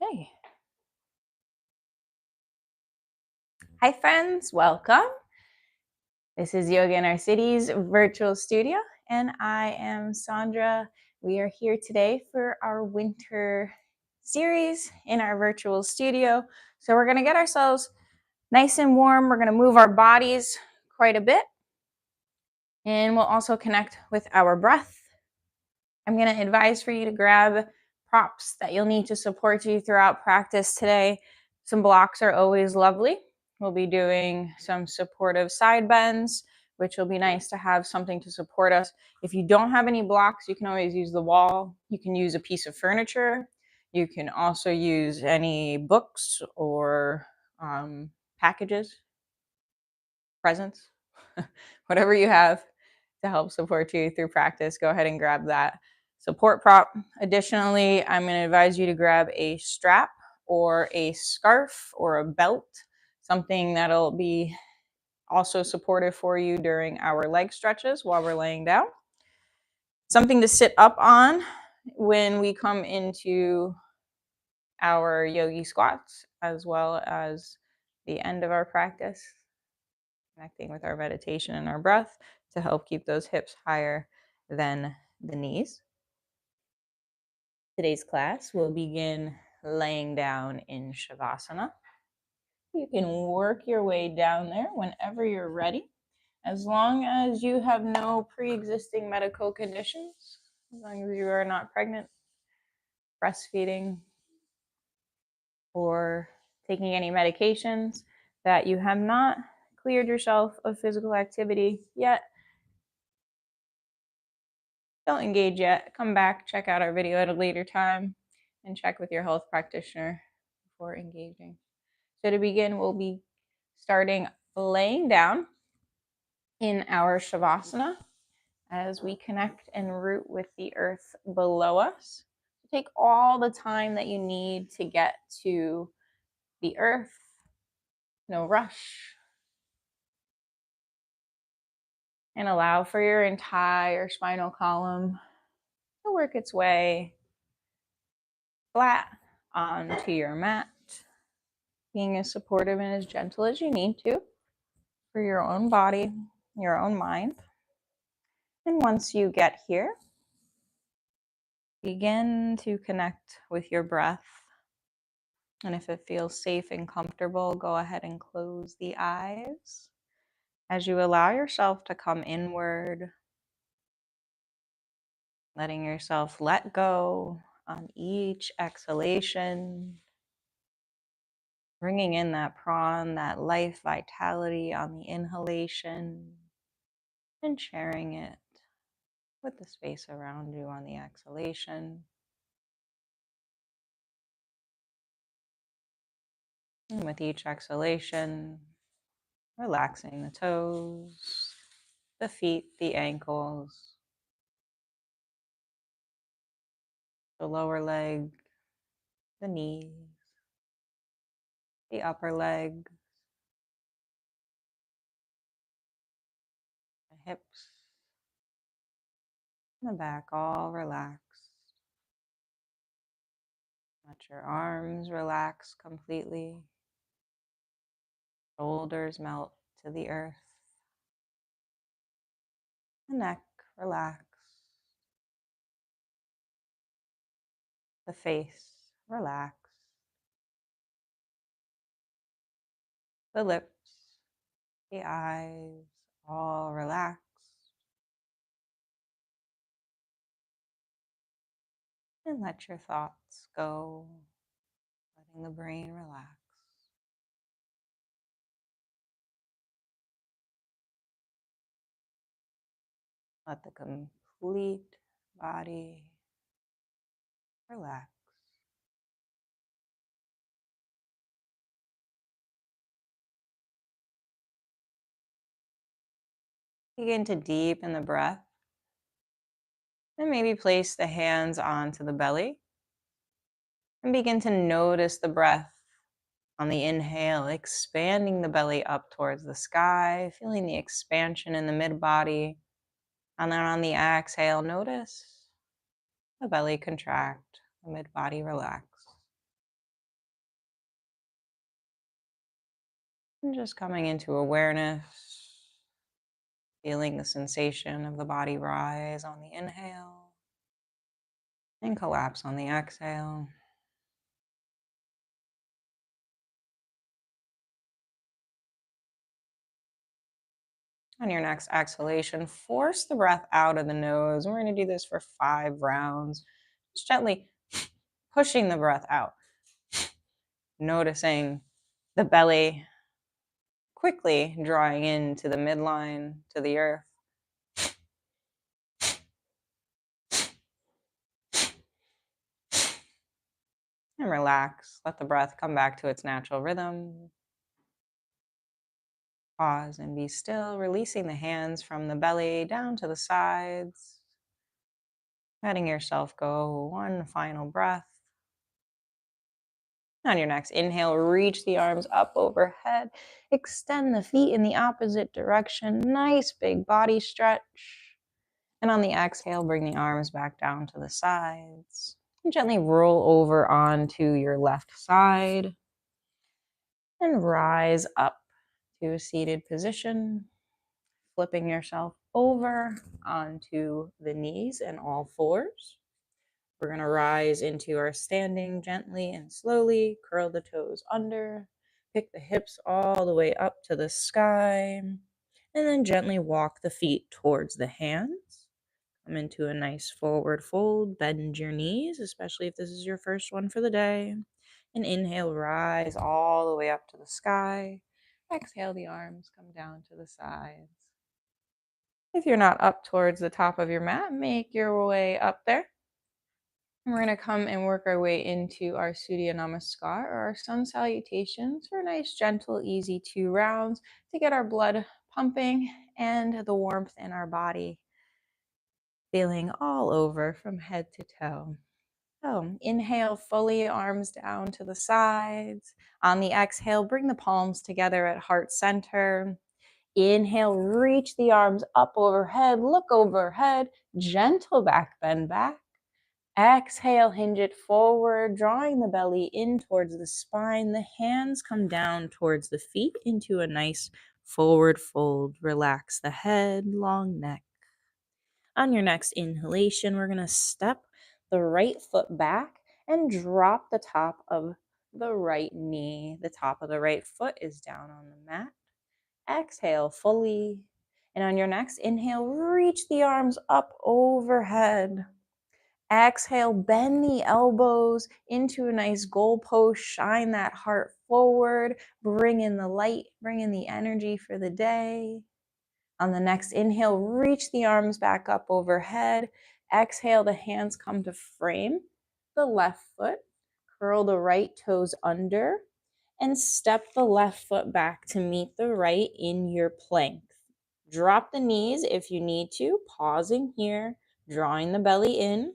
Okay. Hi friends, welcome. This is Yoga in Our City's virtual studio, and I am Sondra. We are here today for our winter series in our virtual studio. So we're going to get ourselves nice and warm. We're going to move our bodies quite a bit, and we'll also connect with our breath. I'm going to advise for you to grab props that you'll need to support you throughout practice today. Some blocks are always lovely. We'll be doing some supportive side bends, which will be nice to have something to support us. If you don't have any blocks, you can always use the wall. You can use a piece of furniture. You can also use any books or packages, presents, whatever you have to help support you through practice. Go ahead and grab that support prop. Additionally, I'm going to advise you to grab a strap or a scarf or a belt, something that'll be also supportive for you during our leg stretches while we're laying down. Something to sit up on when we come into our yogi squats, as well as the end of our practice, connecting with our meditation and our breath to help keep those hips higher than the knees. Today's class will begin laying down in Shavasana. You can work your way down there whenever you're ready, as long as you have no pre-existing medical conditions, as long as you are not pregnant, breastfeeding, or taking any medications, that you have not cleared yourself of physical activity yet. Don't engage yet. Come back, check out our video at a later time, and check with your health practitioner before engaging. So to begin, we'll be starting laying down in our Shavasana as we connect and root with the earth below us. Take all the time that you need to get to the earth. No rush. And allow for your entire spinal column to work its way flat onto your mat, being as supportive and as gentle as you need to for your own body, your own mind. And once you get here, begin to connect with your breath. And if it feels safe and comfortable, go ahead and close the eyes as you allow yourself to come inward, letting yourself let go on each exhalation, bringing in that prana, that life vitality on the inhalation, and sharing it with the space around you on the exhalation. And with each exhalation, relaxing the toes, the feet, the ankles, the lower leg, the knees, the upper leg, the hips, and the back all relaxed. Let your arms relax completely. Shoulders melt to the earth. The neck relax. The face relax. The lips, the eyes all relax. And let your thoughts go, letting the brain relax. Let the complete body relax. Begin to deepen the breath. And maybe place the hands onto the belly. And begin to notice the breath on the inhale, expanding the belly up towards the sky, feeling the expansion in the mid-body. And then on the exhale, notice the belly contract, the mid-body relax. And just coming into awareness, feeling the sensation of the body rise on the inhale and collapse on the exhale. On your next exhalation, force the breath out of the nose. We're going to do this for 5 rounds. Just gently pushing the breath out. Noticing the belly quickly drawing into the midline, to the earth. And relax. Let the breath come back to its natural rhythm. Pause and be still, releasing the hands from the belly down to the sides. Letting yourself go. One final breath. On your next inhale, reach the arms up overhead. Extend the feet in the opposite direction. Nice big body stretch. And on the exhale, bring the arms back down to the sides. And gently roll over onto your left side. And rise up to a seated position. Flipping yourself over onto the knees and all fours. We're going to rise into our standing gently and slowly. Curl the toes under. Pick the hips all the way up to the sky. And then gently walk the feet towards the hands. Come into a nice forward fold. Bend your knees, especially if this is your first one for the day. And inhale, rise all the way up to the sky. Exhale, the arms come down to the sides. If you're not up towards the top of your mat, make your way up there. And we're going to come and work our way into our Surya Namaskar, or our sun salutations, for a nice, gentle, easy 2 rounds to get our blood pumping and the warmth in our body feeling all over from head to toe. So inhale fully, arms down to the sides. On the exhale, bring the palms together at heart center. Inhale, reach the arms up overhead, look overhead, gentle back bend back. Exhale, hinge it forward, drawing the belly in towards the spine. The hands come down towards the feet into a nice forward fold. Relax the head, long neck. On your next inhalation, we're going to step the right foot back and drop the top of the right knee. The top of the right foot is down on the mat. Exhale fully. And on your next inhale, reach the arms up overhead. Exhale, bend the elbows into a nice goalpost. Shine that heart forward. Bring in the light. Bring in the energy for the day. On the next inhale, reach the arms back up overhead. Exhale, the hands come to frame the left foot. Curl the right toes under and step the left foot back to meet the right in your plank. Drop the knees if you need to, pausing here, drawing the belly in.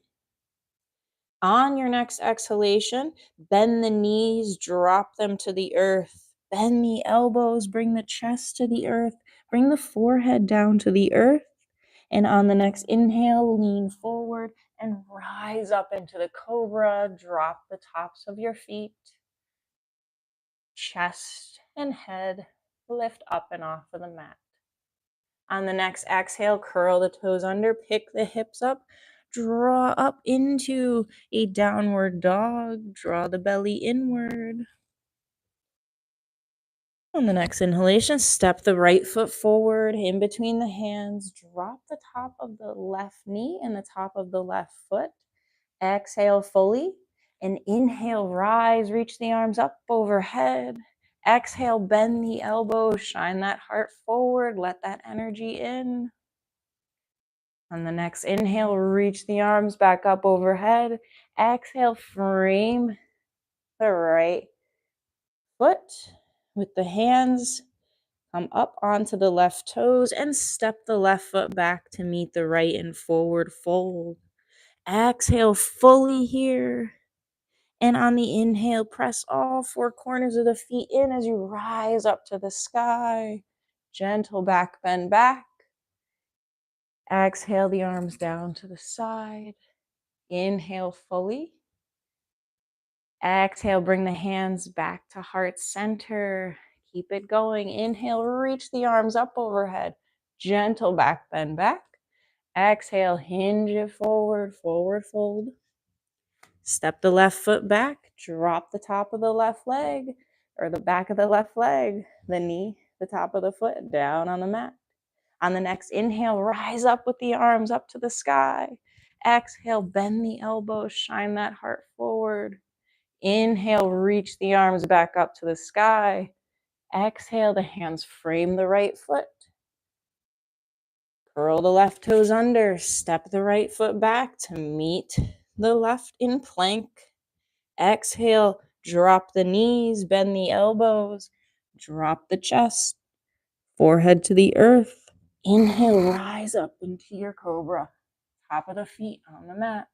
On your next exhalation, bend the knees, drop them to the earth. Bend the elbows, bring the chest to the earth. Bring the forehead down to the earth. And on the next inhale, lean forward and rise up into the cobra. Drop the tops of your feet. Chest and head lift up and off of the mat. On the next exhale, curl the toes under, pick the hips up, draw up into a downward dog, draw the belly inward. On the next inhalation, step the right foot forward in between the hands, drop the top of the left knee and the top of the left foot. Exhale fully, and inhale, rise, reach the arms up overhead. Exhale, bend the elbows, shine that heart forward, let that energy in. On the next inhale, reach the arms back up overhead. Exhale, frame the right foot with the hands. Come up onto the left toes and step the left foot back to meet the right and forward fold. Exhale fully here. And on the inhale, press all 4 corners of the feet in as you rise up to the sky. Gentle back bend back. Exhale the arms down to the side. Inhale fully. Exhale, bring the hands back to heart center. Keep it going. Inhale, reach the arms up overhead. Gentle back bend back. Exhale, hinge it forward, forward fold. Step the left foot back, drop the top of the left leg or the back of the left leg, the knee, the top of the foot down on the mat. On the next inhale, rise up with the arms up to the sky. Exhale, bend the elbows, shine that heart forward. Inhale, reach the arms back up to the sky. Exhale, the hands frame the right foot. Curl the left toes under, step the right foot back to meet the left in plank. Exhale, drop the knees, bend the elbows, drop the chest, forehead to the earth. Inhale, rise up into your cobra, top of the feet on the mat.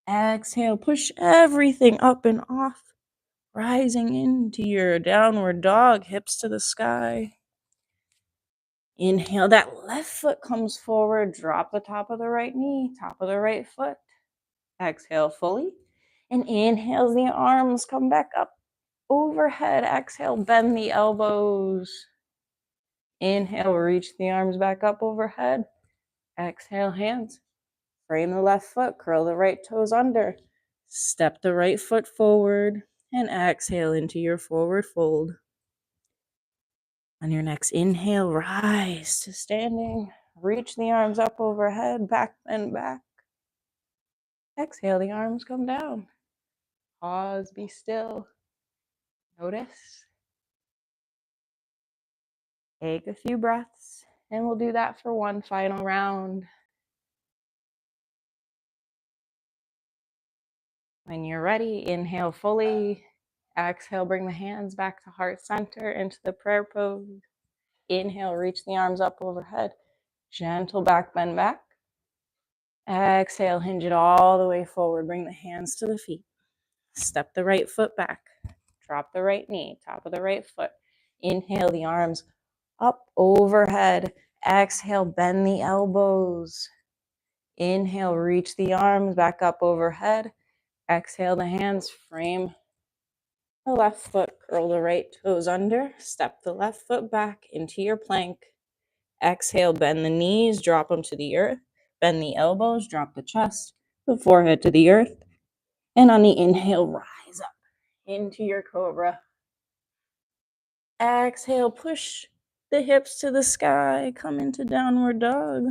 Exhale, push everything up and off, rising into your downward dog, hips to the sky. Inhale, that left foot comes forward, drop the top of the right knee, top of the right foot. Exhale fully, and inhale, the arms come back up overhead. Exhale, bend the elbows. Inhale, reach the arms back up overhead. Exhale, hands. Frame the left foot, curl the right toes under. Step the right foot forward, and exhale into your forward fold. On your next inhale, rise to standing. Reach the arms up overhead, back and back. Exhale, the arms come down. Pause, be still. Notice. Take a few breaths, and we'll do that for one final round. When you're ready, inhale fully. Exhale, bring the hands back to heart center into the prayer pose. Inhale, reach the arms up overhead. Gentle back bend back. Exhale, hinge it all the way forward. Bring the hands to the feet. Step the right foot back. Drop the right knee, top of the right foot. Inhale, the arms up overhead. Exhale, bend the elbows. Inhale, reach the arms back up overhead. Exhale, the hands frame the left foot, curl the right toes under, step the left foot back into your plank. Exhale, bend the knees, drop them to the earth. Bend the elbows, drop the chest, the forehead to the earth. And on the inhale, rise up into your cobra. Exhale, push the hips to the sky, come into downward dog.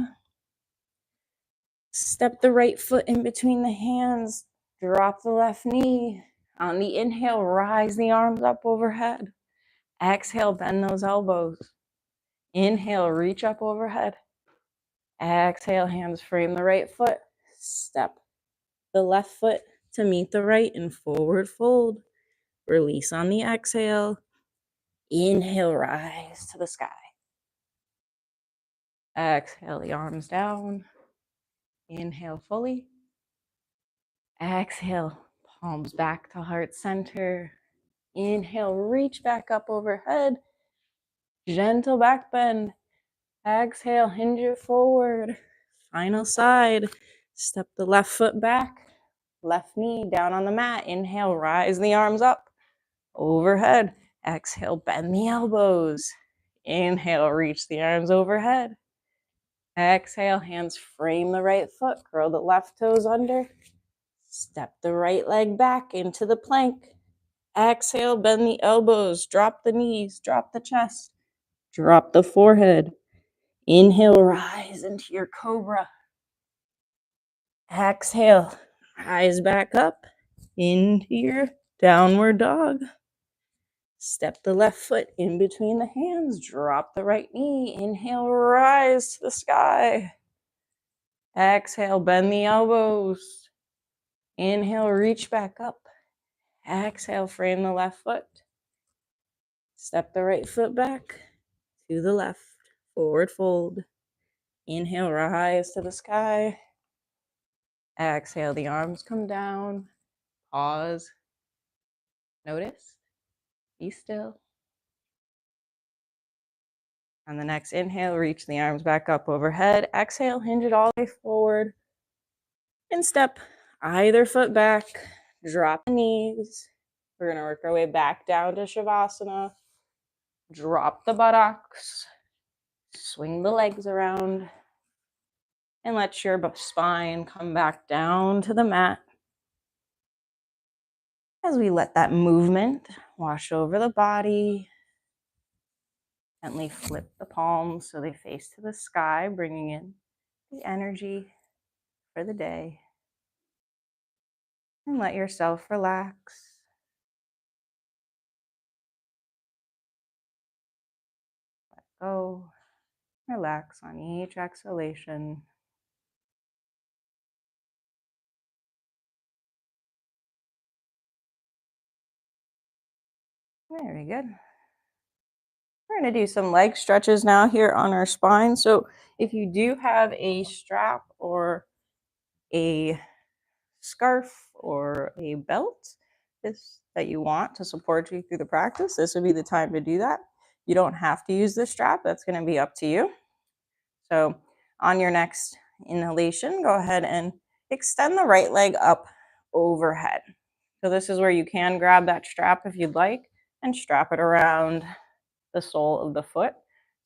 Step the right foot in between the hands, drop the left knee. On the inhale, rise the arms up overhead. Exhale, bend those elbows. Inhale, reach up overhead. Exhale, hands frame the right foot. Step the left foot to meet the right in forward fold. Release on the exhale. Inhale, rise to the sky. Exhale, the arms down. Inhale fully. Exhale, palms back to heart center. Inhale, reach back up overhead. Gentle back bend. Exhale, hinge it forward. Final side. Step the left foot back. Left knee down on the mat. Inhale, rise the arms up overhead. Exhale, bend the elbows. Inhale, reach the arms overhead. Exhale, hands frame the right foot. Curl the left toes under. Step the right leg back into the plank. Exhale, bend the elbows. Drop the knees. Drop the chest. Drop the forehead. Inhale, rise into your cobra. Exhale, rise back up into your downward dog. Step the left foot in between the hands. Drop the right knee. Inhale, rise to the sky. Exhale, bend the elbows. Inhale, reach back up. Exhale, frame the left foot. Step the right foot back to the left. Forward fold. Inhale, rise to the sky. Exhale, the arms come down. Pause. Notice. Be still. On the next inhale, reach the arms back up overhead. Exhale, hinge it all the way forward. And step either foot back. Drop the knees. We're going to work our way back down to Shavasana. Drop the buttocks, swing the legs around, and let your spine come back down to the mat as we let that movement wash over the body. Gently flip the palms so they face to the sky, bringing in the energy for the day. And let yourself relax. Let go. Relax on each exhalation. Very good. We're going to do some leg stretches now here on our spine. So if you do have a strap or a scarf or a belt that you want to support you through the practice, this would be the time to do that. You don't have to use the strap. That's going to be up to you. So on your next inhalation, go ahead and extend the right leg up overhead. So this is where you can grab that strap if you'd like and strap it around the sole of the foot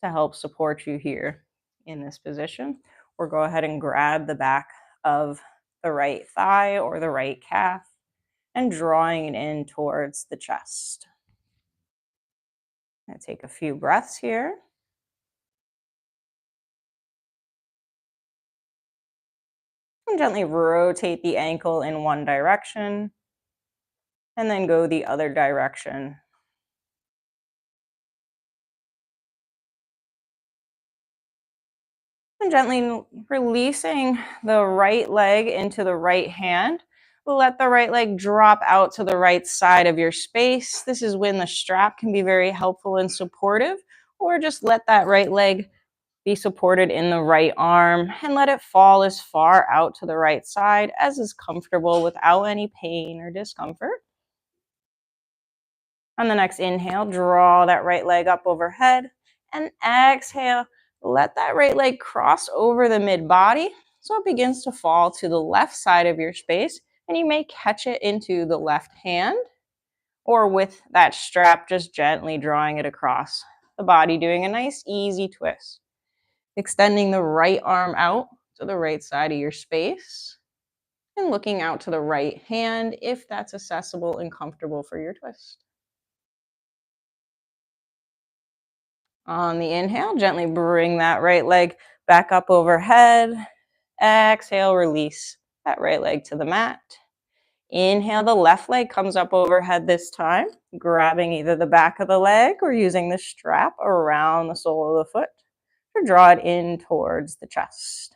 to help support you here in this position. Or go ahead and grab the back of the right thigh or the right calf and drawing it in towards the chest. I'm going to take a few breaths here. And gently rotate the ankle in one direction and then go the other direction. And gently releasing the right leg into the right hand. Let the right leg drop out to the right side of your space. This is when the strap can be very helpful and supportive, or just let that right leg be supported in the right arm and let it fall as far out to the right side as is comfortable without any pain or discomfort. On the next inhale, draw that right leg up overhead, and exhale, let that right leg cross over the mid-body so it begins to fall to the left side of your space, and you may catch it into the left hand or with that strap, just gently drawing it across the body, doing a nice easy twist. Extending the right arm out to the right side of your space and looking out to the right hand if that's accessible and comfortable for your twist. On the inhale, gently bring that right leg back up overhead. Exhale, release that right leg to the mat. Inhale, the left leg comes up overhead this time, grabbing either the back of the leg or using the strap around the sole of the foot to draw it in towards the chest.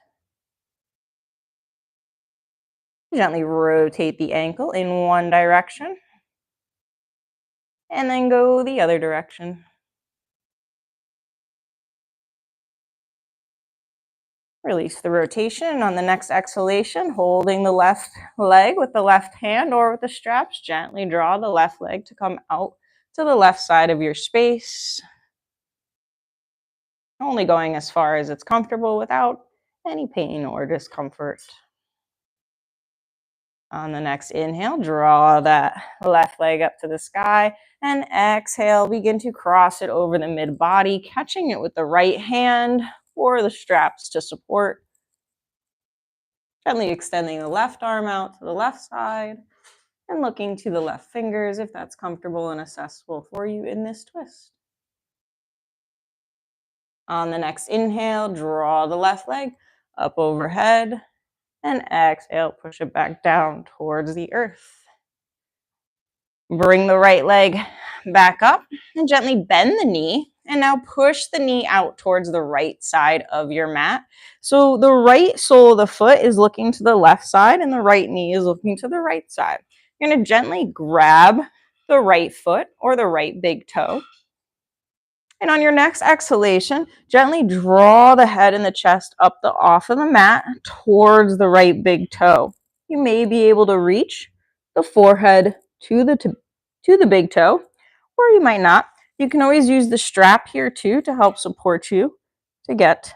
Gently rotate the ankle in one direction and then go the other direction. Release the rotation. On the next exhalation, holding the left leg with the left hand or with the straps, gently draw the left leg to come out to the left side of your space. Only going as far as it's comfortable without any pain or discomfort. On the next inhale, draw that left leg up to the sky and exhale, begin to cross it over the mid-body, catching it with the right hand or the straps to support. Gently extending the left arm out to the left side and looking to the left fingers if that's comfortable and accessible for you in this twist. On the next inhale, draw the left leg up overhead and exhale, push it back down towards the earth. Bring the right leg back up and gently bend the knee. And now push the knee out towards the right side of your mat. So the right sole of the foot is looking to the left side and the right knee is looking to the right side. You're going to gently grab the right foot or the right big toe. And on your next exhalation, gently draw the head and the chest up off of the mat towards the right big toe. You may be able to reach the forehead to the big toe, or you might not. You can always use the strap here too to help support you to get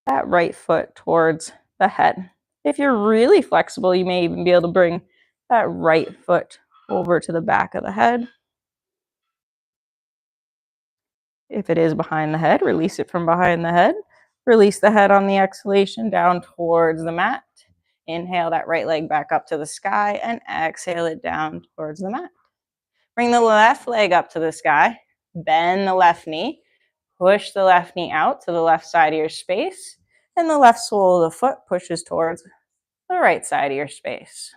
that right foot towards the head. If you're really flexible, you may even be able to bring that right foot over to the back of the head. If it is behind the head, release it from behind the head. Release the head on the exhalation down towards the mat. Inhale that right leg back up to the sky and exhale it down towards the mat. Bring the left leg up to the sky. Bend the left knee. Push the left knee out to the left side of your space. And the left sole of the foot pushes towards the right side of your space.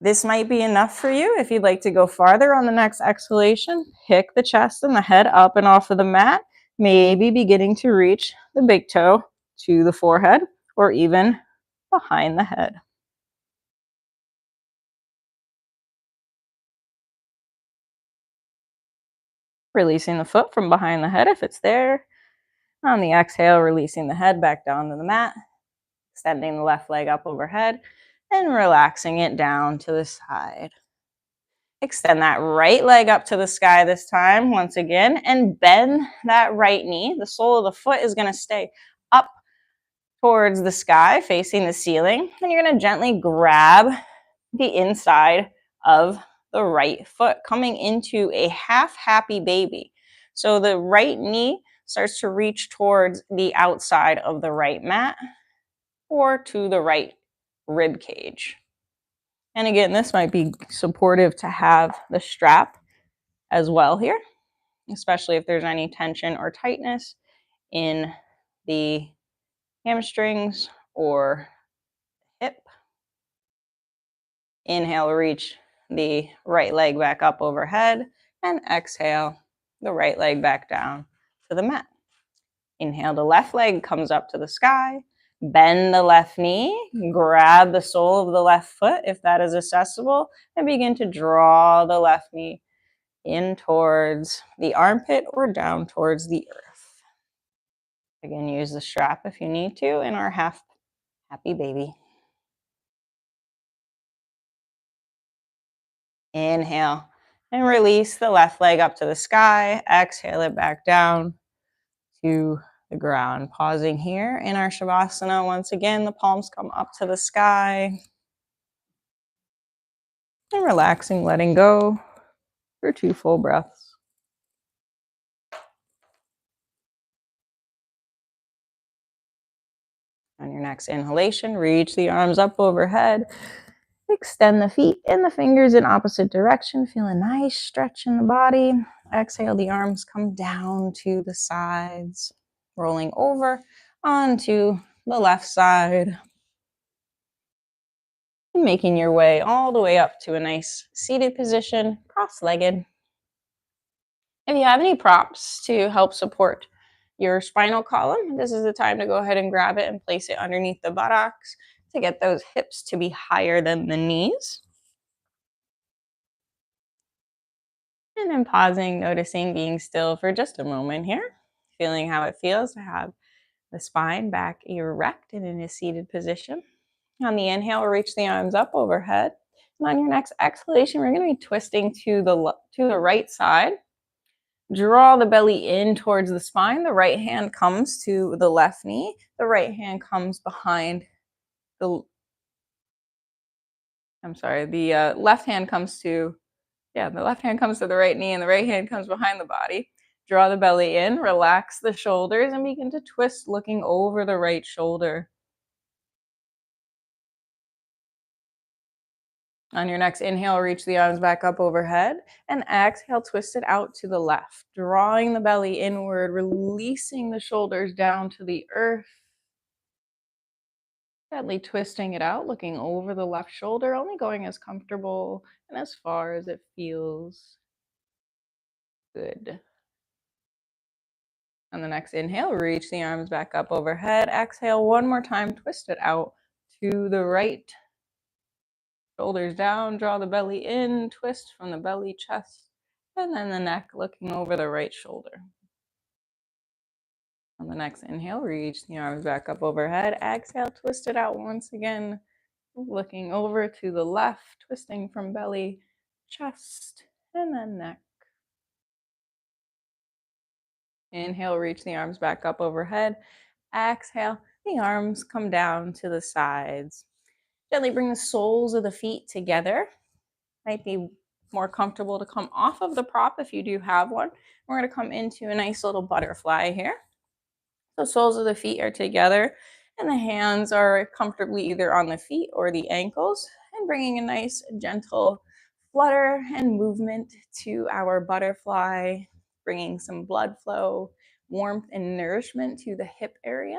This might be enough for you. If you'd like to go farther on the next exhalation, pick the chest and the head up and off of the mat, maybe beginning to reach the big toe to the forehead or even behind the head. Releasing the foot from behind the head if it's there. On the exhale, releasing the head back down to the mat, extending the left leg up overhead and relaxing it down to the side. Extend that right leg up to the sky this time, once again, and bend that right knee. The sole of the foot is going to stay up towards the sky, facing the ceiling. And you're going to gently grab the inside of the right foot, coming into a half happy baby. So the right knee starts to reach towards the outside of the right mat or to the right rib cage. And again, this might be supportive to have the strap as well here, especially if there's any tension or tightness in the hamstrings or hip. Inhale, reach the right leg back up overhead, and exhale, the right leg back down to the mat. Inhale, the left leg comes up to the sky. Bend the left knee, grab the sole of the left foot if that is accessible, and begin to draw the left knee in towards the armpit or down towards the earth. Again, use the strap if you need to in our half happy baby. Inhale and release the left leg up to the sky. Exhale it back down to the ground. Pausing here in our Shavasana. Once again, the palms come up to the sky. And relaxing, letting go for 2 full breaths. On your next inhalation, reach the arms up overhead. Extend the feet and the fingers in opposite direction. Feel a nice stretch in the body. Exhale, the arms come down to the sides, rolling over onto the left side. And making your way all the way up to a nice seated position, cross-legged. If you have any props to help support your spinal column, this is the time to go ahead and grab it and place it underneath the buttocks to get those hips to be higher than the knees. And then pausing, noticing, being still for just a moment here, feeling how it feels to have the spine back erect and in a seated position. On the inhale, reach the arms up overhead. And on your next exhalation, we're going to be twisting to the right side. Draw the belly in towards the spine. The right hand comes to the left knee. The right hand comes behind the, left hand comes to, the left hand comes to the right knee and the right hand comes behind the body. Draw the belly in, relax the shoulders and begin to twist looking over the right shoulder. On your next inhale, reach the arms back up overhead and exhale, twist it out to the left, drawing the belly inward, releasing the shoulders down to the earth. Gently twisting it out, looking over the left shoulder, only going as comfortable and as far as it feels good. On the next inhale, reach the arms back up overhead. Exhale one more time, twist it out to the right. Shoulders down, draw the belly in, twist from the belly, chest, and then the neck, looking over the right shoulder. On the next inhale, reach the arms back up overhead. Exhale, twist it out once again, looking over to the left, twisting from belly, chest, and then neck. Inhale, reach the arms back up overhead. Exhale, the arms come down to the sides. Gently bring the soles of the feet together. Might be more comfortable to come off of the prop if you do have one. We're going to come into a nice little butterfly here. The soles of the feet are together and the hands are comfortably either on the feet or the ankles, and bringing a nice gentle flutter and movement to our butterfly, bringing some blood flow, warmth, and nourishment to the hip area.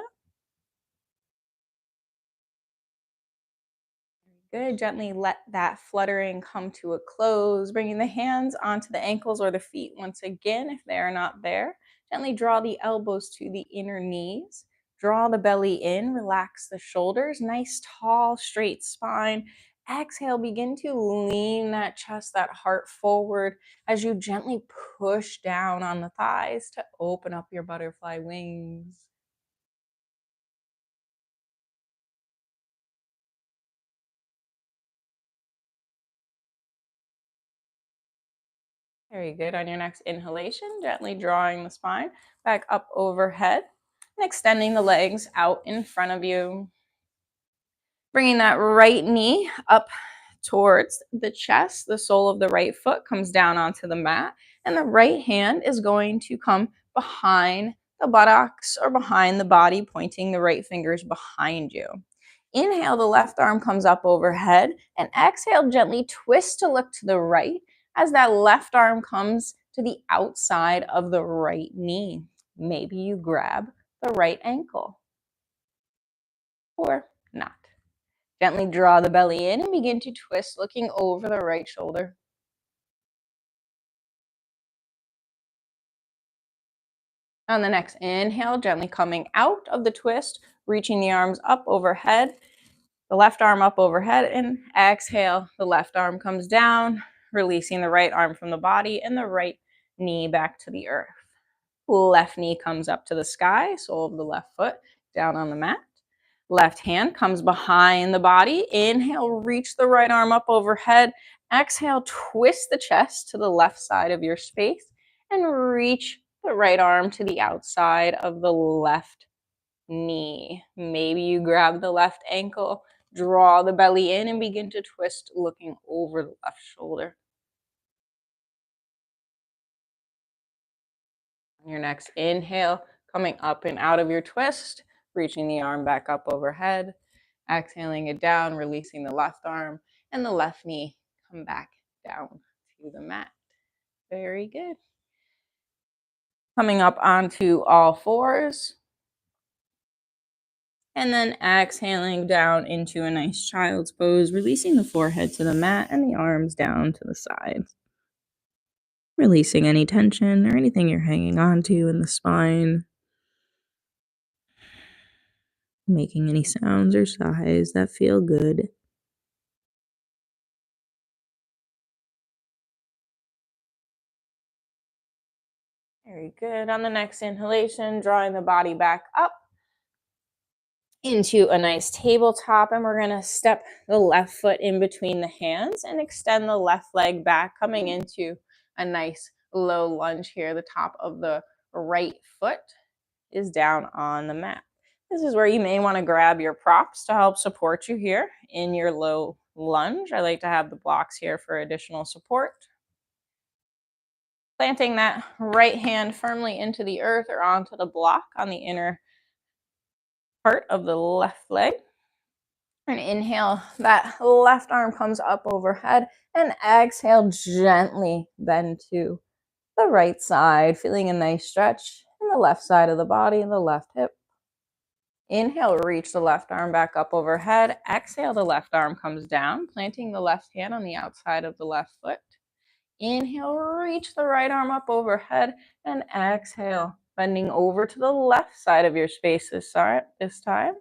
Good. Gently let that fluttering come to a close, bringing the hands onto the ankles or the feet once again if they are not there. Gently draw the elbows to the inner knees. Draw the belly in, relax the shoulders. Nice, tall, straight spine. Exhale, begin to lean that chest, that heart forward as you gently push down on the thighs to open up your butterfly wings. Very good. On your next inhalation, gently drawing the spine back up overhead and extending the legs out in front of you. Bringing that right knee up towards the chest. The sole of the right foot comes down onto the mat, and the right hand is going to come behind the buttocks or behind the body, pointing the right fingers behind you. Inhale, the left arm comes up overhead, and exhale, gently twist to look to the right as that left arm comes to the outside of the right knee. Maybe you grab the right ankle or not. Gently draw the belly in and begin to twist, looking over the right shoulder. On the next inhale, gently coming out of the twist, reaching the arms up overhead, the left arm up overhead, and exhale, the left arm comes down, releasing the right arm from the body and the right knee back to the earth. Left knee comes up to the sky, sole of the left foot down on the mat. Left hand comes behind the body. Inhale, reach the right arm up overhead. Exhale, twist the chest to the left side of your space and reach the right arm to the outside of the left knee. Maybe you grab the left ankle, draw the belly in, and begin to twist, looking over the left shoulder. On your next inhale, coming up and out of your twist, reaching the arm back up overhead. Exhaling it down, releasing the left arm and the left knee come back down to the mat. Very good. Coming up onto all fours. And then exhaling down into a nice child's pose, releasing the forehead to the mat and the arms down to the sides. Releasing any tension or anything you're hanging on to in the spine. Making any sounds or sighs that feel good. Very good. On the next inhalation, drawing the body back up into a nice tabletop, and we're going to step the left foot in between the hands and extend the left leg back, coming into a nice low lunge here. The top of the right foot is down on the mat. This is where you may want to grab your props to help support you here in your low lunge. I like to have the blocks here for additional support. Planting that right hand firmly into the earth or onto the block on the inner part of the left leg. And inhale, that left arm comes up overhead, and exhale, gently bend to the right side, feeling a nice stretch in the left side of the body and the left hip. Inhale, reach the left arm back up overhead. Exhale, the left arm comes down, planting the left hand on the outside of the left foot. Inhale, reach the right arm up overhead, and exhale, bending over to the left side of your space this time.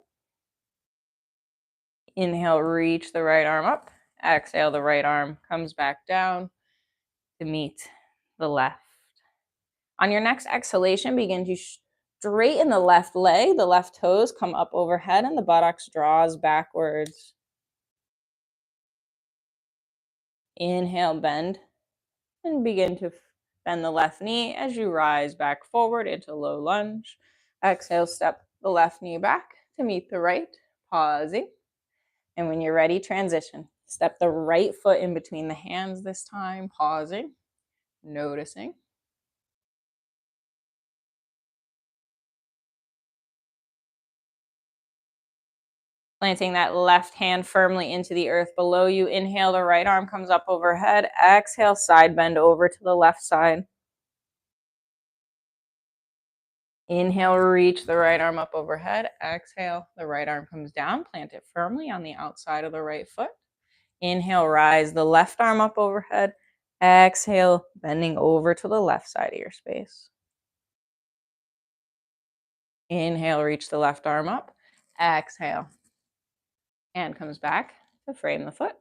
Inhale, reach the right arm up. Exhale, the right arm comes back down to meet the left. On your next exhalation, begin to straighten the left leg. The left toes come up overhead and the buttocks draws backwards. Inhale, bend, and begin to bend the left knee as you rise back forward into low lunge. Exhale, step the left knee back to meet the right, pausing. And when you're ready, transition. Step the right foot in between the hands this time, pausing, noticing. Planting that left hand firmly into the earth below you. Inhale, the right arm comes up overhead. Exhale, side bend over to the left side. Inhale, reach the right arm up overhead. Exhale, the right arm comes down. Plant it firmly on the outside of the right foot. Inhale, rise the left arm up overhead. Exhale, bending over to the left side of your space. Inhale, reach the left arm up. Exhale, hand comes back to frame the foot.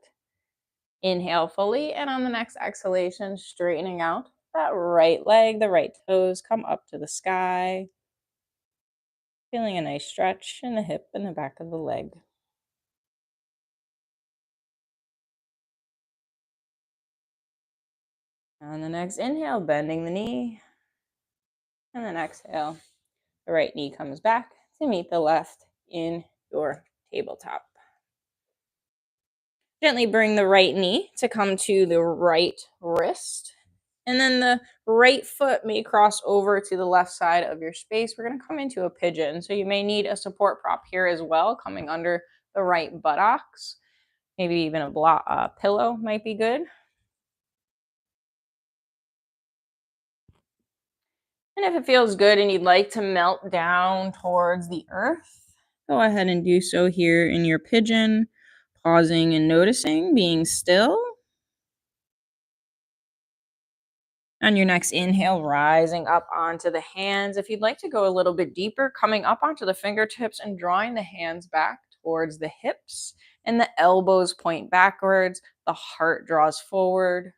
Inhale fully, and on the next exhalation, straightening out that right leg, the right toes come up to the sky. Feeling a nice stretch in the hip and the back of the leg. On the next inhale, bending the knee. And then exhale, the right knee comes back to meet the left in your tabletop. Gently bring the right knee to come to the right wrist. And then the right foot may cross over to the left side of your space. We're going to come into a pigeon. So you may need a support prop here as well, coming under the right buttocks. Maybe even a pillow might be good. And if it feels good and you'd like to melt down towards the earth, go ahead and do so here in your pigeon, pausing and noticing, being still. On your next inhale, rising up onto the hands. If you'd like to go a little bit deeper, coming up onto the fingertips and drawing the hands back towards the hips, and the elbows point backwards, the heart draws forward.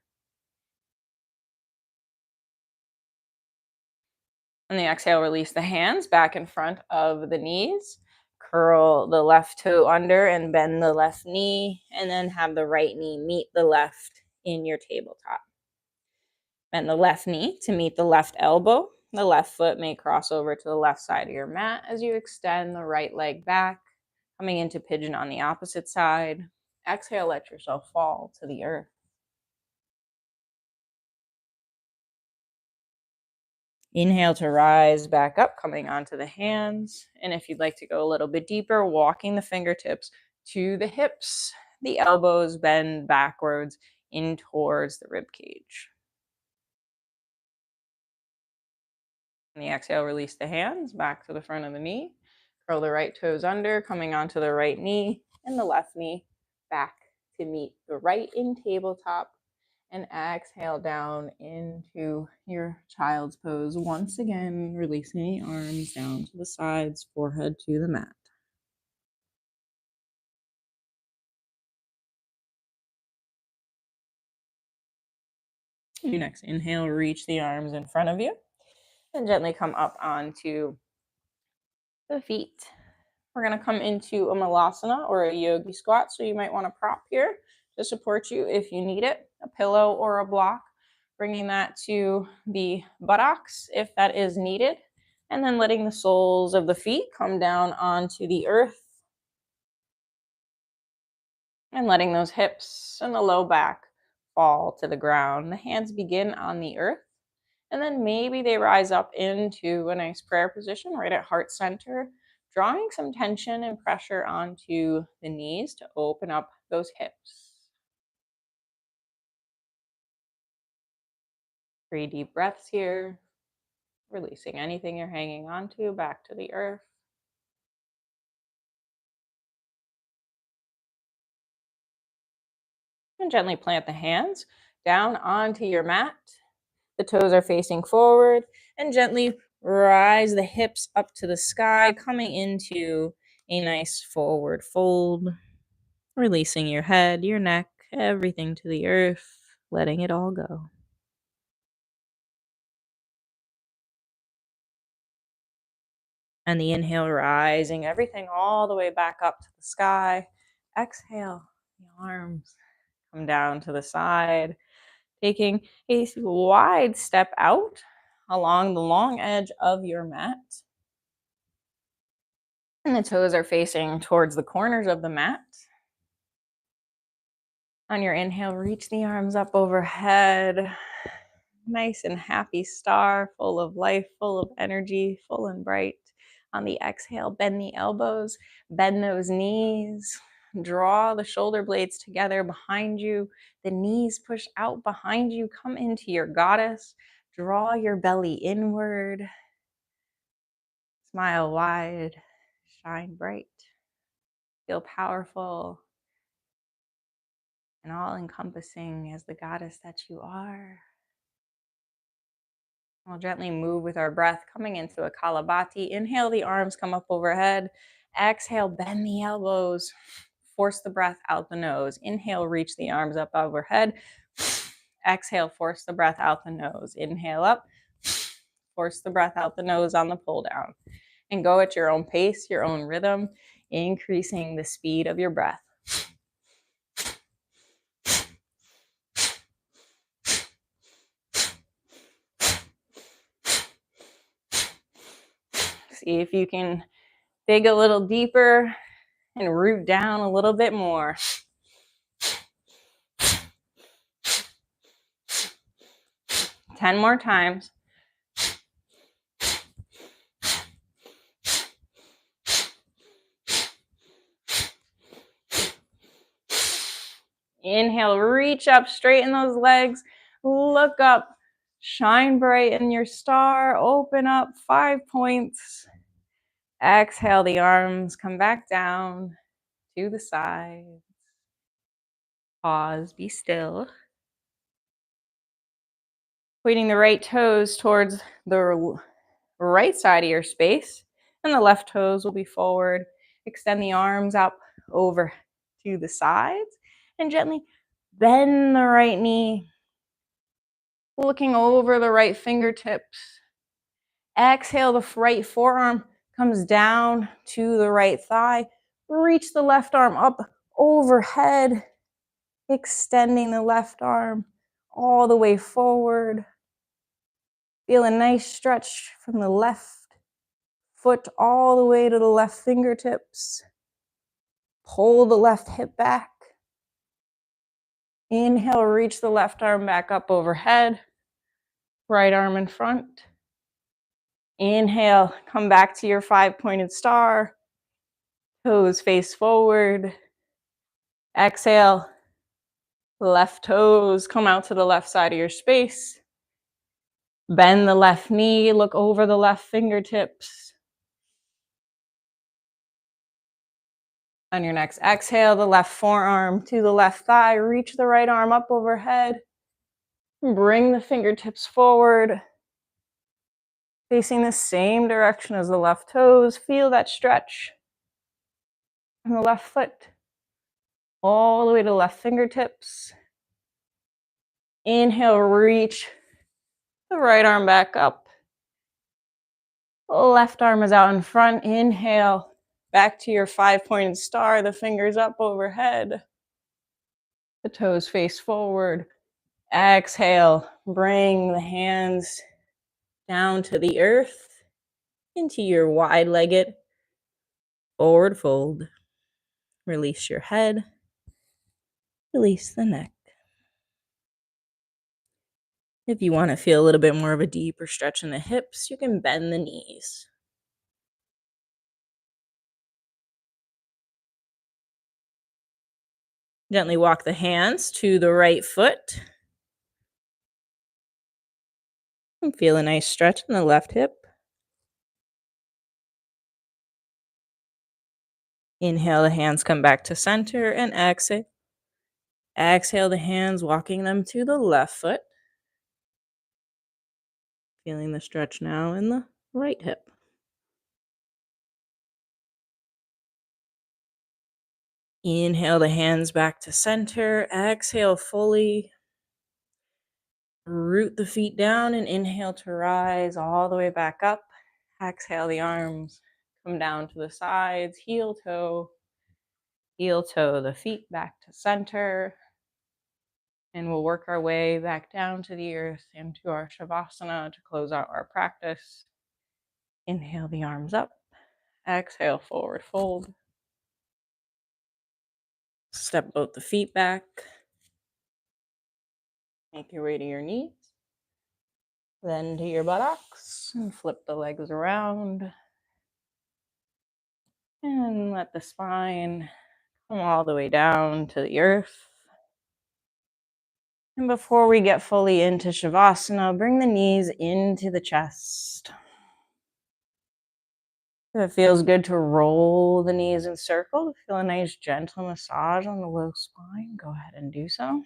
On the exhale, release the hands back in front of the knees. Curl the left toe under and bend the left knee, and then have the right knee meet the left in your tabletop. Bend the left knee to meet the left elbow. The left foot may cross over to the left side of your mat as you extend the right leg back, coming into pigeon on the opposite side. Exhale, let yourself fall to the earth. Inhale to rise back up, coming onto the hands. And if you'd like to go a little bit deeper, walking the fingertips to the hips, the elbows bend backwards in towards the rib cage. On the exhale, release the hands back to the front of the knee. Curl the right toes under, coming onto the right knee, and the left knee back to meet the right in tabletop. And exhale down into your child's pose. Once again, releasing the arms down to the sides, forehead to the mat. Your next inhale, reach the arms in front of you and gently come up onto the feet. We're going to come into a malasana or a yogi squat. So you might want a prop here to support you if you need it, a pillow or a block, bringing that to the buttocks if that is needed, and then letting the soles of the feet come down onto the earth and letting those hips and the low back fall to the ground. The hands begin on the earth, and then maybe they rise up into a nice prayer position right at heart center, drawing some tension and pressure onto the knees to open up those hips. 3 deep breaths here, releasing anything you're hanging onto back to the earth. And gently plant the hands down onto your mat. The toes are facing forward, and gently rise the hips up to the sky, coming into a nice forward fold, releasing your head, your neck, everything to the earth, letting it all go. And the inhale, rising everything all the way back up to the sky. Exhale, the arms come down to the side, taking a wide step out along the long edge of your mat. And the toes are facing towards the corners of the mat. On your inhale, reach the arms up overhead. Nice and happy star, full of life, full of energy, full and bright. On the exhale, bend the elbows, bend those knees. Draw the shoulder blades together behind you. The knees push out behind you. Come into your goddess. Draw your belly inward. Smile wide. Shine bright. Feel powerful and all encompassing as the goddess that you are. We'll gently move with our breath, coming into a Kalabati. Inhale, the arms come up overhead. Exhale, bend the elbows. Force the breath out the nose. Inhale, reach the arms up overhead. Exhale, force the breath out the nose. Inhale up. Force the breath out the nose on the pull down. And go at your own pace, your own rhythm, increasing the speed of your breath. See if you can dig a little deeper and root down a little bit more. Ten more times. Inhale, reach up, straighten those legs, look up, shine bright in your star, open up 5 points. Exhale, the arms come back down to the side. Pause, be still. Pointing the right toes towards the right side of your space, and the left toes will be forward. Extend the arms up over to the sides, and gently bend the right knee, looking over the right fingertips. Exhale, the right forearm comes down to the right thigh. Reach the left arm up overhead, extending the left arm all the way forward. Feel a nice stretch from the left foot all the way to the left fingertips. Pull the left hip back. Inhale, reach the left arm back up overhead. Right arm in front. Inhale, come back to your 5-pointed star. Toes face forward. Exhale, left toes come out to the left side of your space. Bend the left knee, look over the left fingertips. On your next exhale, the left forearm to the left thigh. Reach the right arm up overhead. Bring the fingertips forward, facing the same direction as the left toes. Feel that stretch from the left foot all the way to the left fingertips. Inhale, reach the right arm back up. Left arm is out in front. Inhale, back to your 5-pointed star. The fingers up overhead. The toes face forward. Exhale, bring the hands down to the earth into your wide-legged forward fold. Release your head. Release the neck. If you want to feel a little bit more of a deeper stretch in the hips, you can bend the knees. Gently walk the hands to the right foot. And feel a nice stretch in the left hip. Inhale, the hands come back to center, and exhale. Exhale the hands, walking them to the left foot. Feeling the stretch now in the right hip. Inhale the hands back to center. Exhale fully. Root the feet down and inhale to rise all the way back up. Exhale, the arms come down to the sides. Heel toe, the feet back to center. And we'll work our way back down to the earth into our Shavasana to close out our practice. Inhale the arms up. Exhale, forward fold. Step both the feet back. Make your way to your knees, then to your buttocks, and flip the legs around. And let the spine come all the way down to the earth. And before we get fully into Shavasana, bring the knees into the chest. If it feels good to roll the knees in circle, to feel a nice gentle massage on the low spine, go ahead and do so.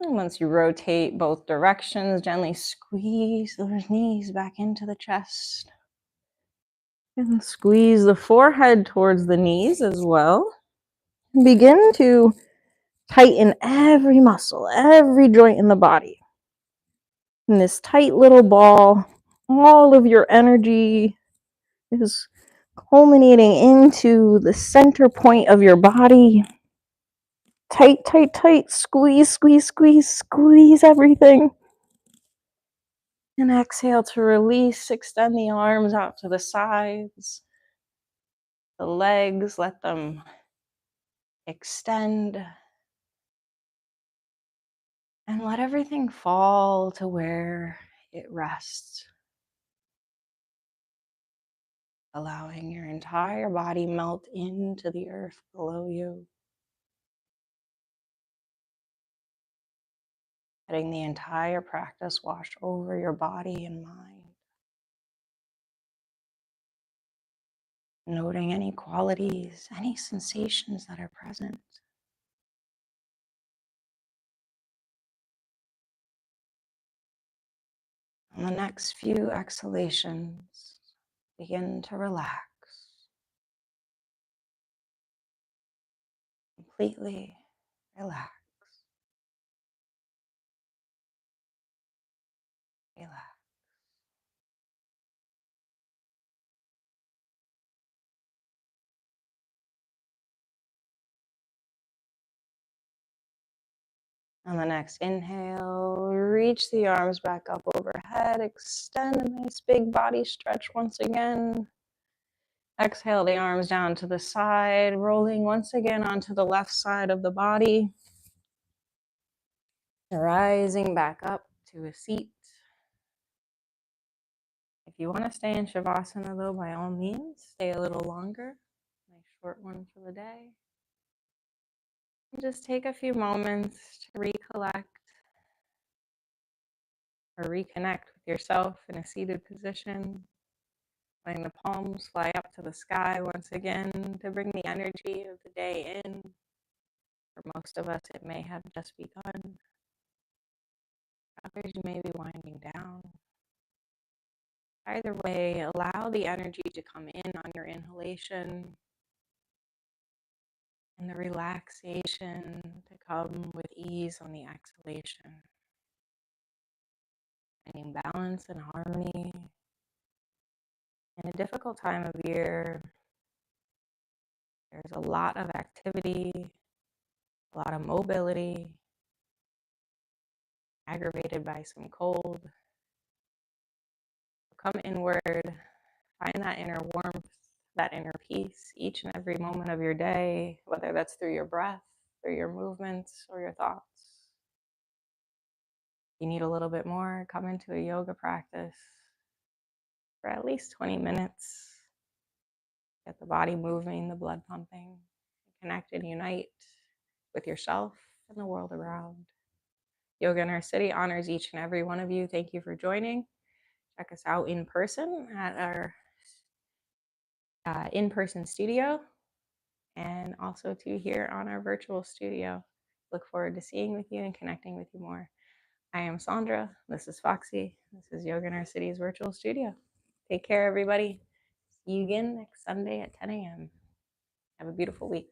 And once you rotate both directions, gently squeeze those knees back into the chest. And squeeze the forehead towards the knees as well. Begin to tighten every muscle, every joint in the body. In this tight little ball, all of your energy is culminating into the center point of your body. Tight, tight, tight. Squeeze, squeeze, squeeze, squeeze everything. And exhale to release. Extend the arms out to the sides. The legs, let them extend. And let everything fall to where it rests. Allowing your entire body melt into the earth below you. Letting the entire practice wash over your body and mind. Noting any qualities, any sensations that are present. On the next few exhalations, begin to relax. Completely relax. Relax. On the next inhale, reach the arms back up overhead. Extend a nice big body stretch once again. Exhale the arms down to the side, rolling once again onto the left side of the body. Rising back up to a seat. If you want to stay in Shavasana though, by all means, stay a little longer. Nice short one for the day. And just take a few moments to recollect or reconnect with yourself in a seated position. Letting the palms fly up to the sky once again to bring the energy of the day in. For most of us, it may have just begun. Others, you may be winding down. Either way, allow the energy to come in on your inhalation and the relaxation to come with ease on the exhalation. Finding balance and harmony in a difficult time of year. There's a lot of activity, a lot of mobility, aggravated by some cold. Come inward, find that inner warmth, that inner peace each and every moment of your day, whether that's through your breath, through your movements, or your thoughts. If you need a little bit more, come into a yoga practice for at least 20 minutes. Get the body moving, the blood pumping, connect and unite with yourself and the world around. Yoga in Our City honors each and every one of you. Thank you for joining. Check us out in person at our in-person studio, and also to here on our virtual studio. Look forward to seeing with you and connecting with you more. I am Sondra. This is Foxy. This is Yoga in Our City's virtual studio. Take care, everybody. See you again next Sunday at 10 a.m. Have a beautiful week.